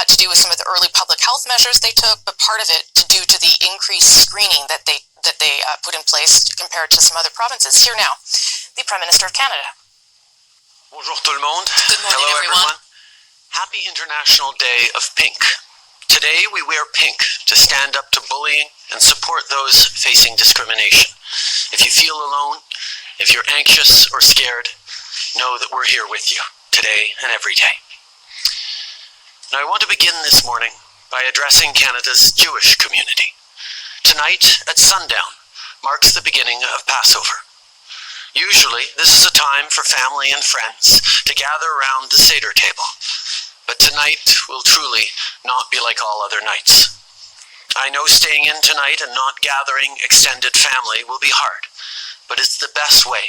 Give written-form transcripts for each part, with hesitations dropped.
to do with some of the early public health measures they took, but part of it due to the increased screening that they put in place compared to some other provinces. Here now, the Prime Minister of Canada. Bonjour tout le monde. Good morning, Hello, everyone. Happy International Day of Pink. Today we wear pink to stand up to bullying and support those facing discrimination. If you feel alone, if you're anxious or scared, know that we're here with you today and every day. Now I want to begin this morning by addressing Canada's Jewish community. Tonight at sundown marks the beginning of Passover. Usually this is a time for family and friends to gather around the Seder table. But tonight will truly not be like all other nights. I know staying in tonight and not gathering extended family will be hard, but it's the best way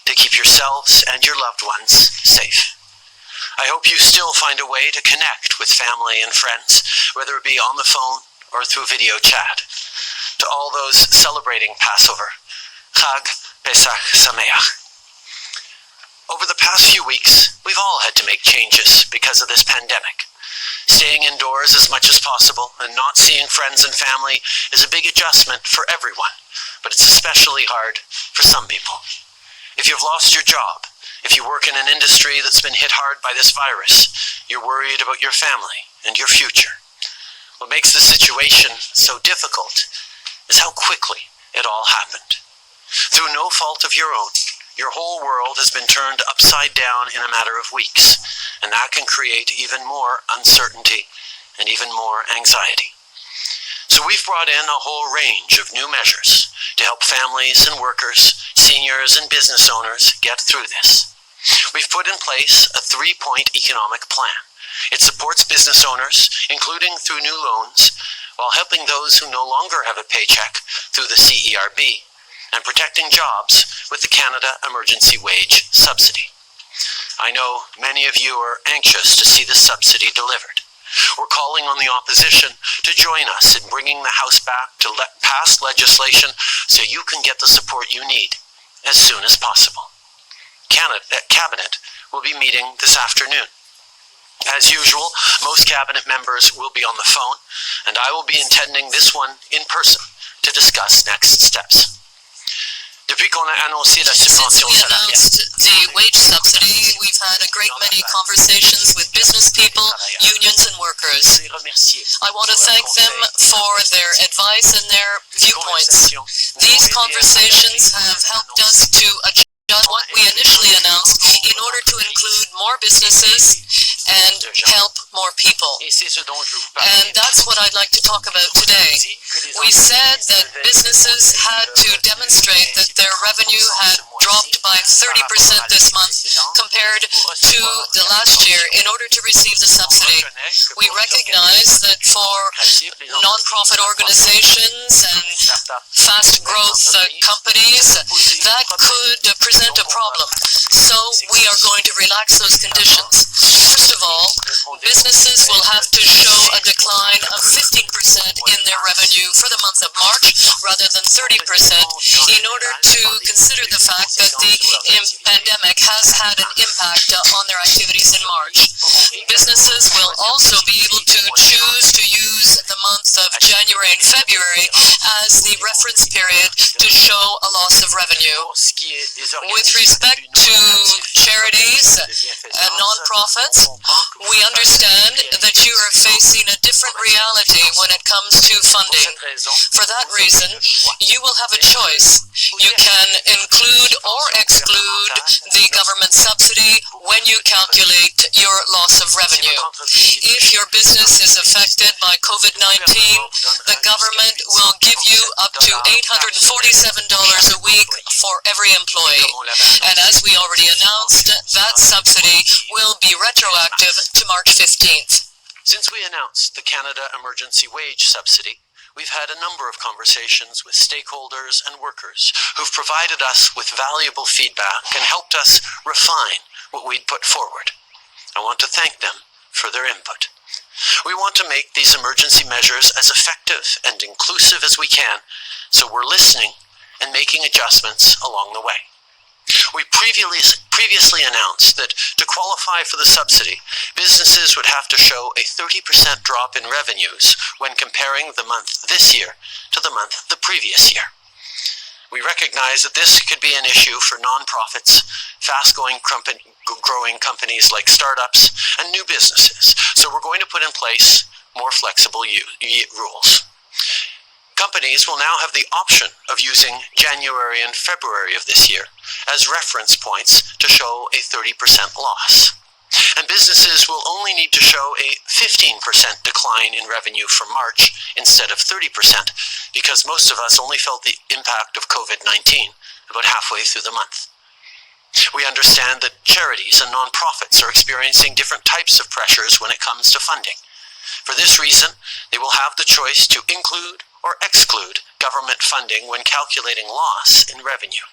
to keep yourselves and your loved ones safe. I hope you still find a way to connect with family and friends, whether it be on the phone or through video chat. To all those celebrating Passover, Chag Pesach Sameach. Over the past few weeks, we've all had to make changes because of this pandemic. Staying indoors as much as possible and not seeing friends and family is a big adjustment for everyone, but it's especially hard for some people. If you've lost your job, if you work in an industry that's been hit hard by this virus, you're worried about your family and your future. What makes the situation so difficult is how quickly it all happened. Through no fault of your own, your whole world has been turned upside down in a matter of weeks, and that can create even more uncertainty and even more anxiety. So we've brought in a whole range of new measures to help families and workers, seniors and business owners get through this. We've put in place a 3-point economic plan. It supports business owners, including through new loans, while helping those who no longer have a paycheck through the CERB, and protecting jobs with the Canada Emergency Wage Subsidy. I know many of you are anxious to see this subsidy delivered. We're calling on the opposition to join us in bringing the House back to pass legislation so you can get the support you need as soon as possible. Cabinet will be meeting this afternoon. As usual, most Cabinet members will be on the phone, and I will be attending this one in person to discuss next steps. Since we announced the wage subsidy, we've had a great many conversations with business people, unions and workers. I want to thank them for their advice and their viewpoints. These conversations have helped us to adjust what we initially announced in order to include more businesses and help more people. And that's what I'd like to talk about today. We said that businesses had to demonstrate that their revenue had dropped by 30% this month compared to the last year in order to receive the subsidy. We recognize that for non-profit organizations and fast growth companies, that could present a problem. So we are going to relax those conditions. First of all, businesses will have to show a decline of 15% in their revenue for the month of March rather than 30% in order to consider the fact that the pandemic has had an impact on their activities in March. Businesses will also be able to choose to use the month of January and February as the reference period to show a loss of revenue. With respect to charities and non-profits, we understand that you are facing a different reality when it comes to funding. For that reason, you will have a choice. You can include or exclude the government subsidy when you calculate your loss of revenue. If your business is affected by COVID-19, the government will give you up to $847 a week for every employee. And as we already announced, that subsidy will be retroactive to March 15th. Since we announced the Canada Emergency Wage Subsidy, we've had a number of conversations with stakeholders and workers who've provided us with valuable feedback and helped us refine what we'd put forward. I want to thank them for their input. We want to make these emergency measures as effective and inclusive as we can, so we're listening and making adjustments along the way. We previously announced that to qualify for the subsidy, businesses would have to show a 30% drop in revenues when comparing the month this year to the month the previous year. We recognize that this could be an issue for nonprofits, fast-growing companies like startups, and new businesses, so we're going to put in place more flexible rules. Companies will now have the option of using January and February of this year as reference points to show a 30% loss. And businesses will only need to show a 15% decline in revenue for March instead of 30%, because most of us only felt the impact of COVID-19 about halfway through the month. We understand that charities and nonprofits are experiencing different types of pressures when it comes to funding. For this reason, they will have the choice to include or exclude government funding when calculating loss in revenue.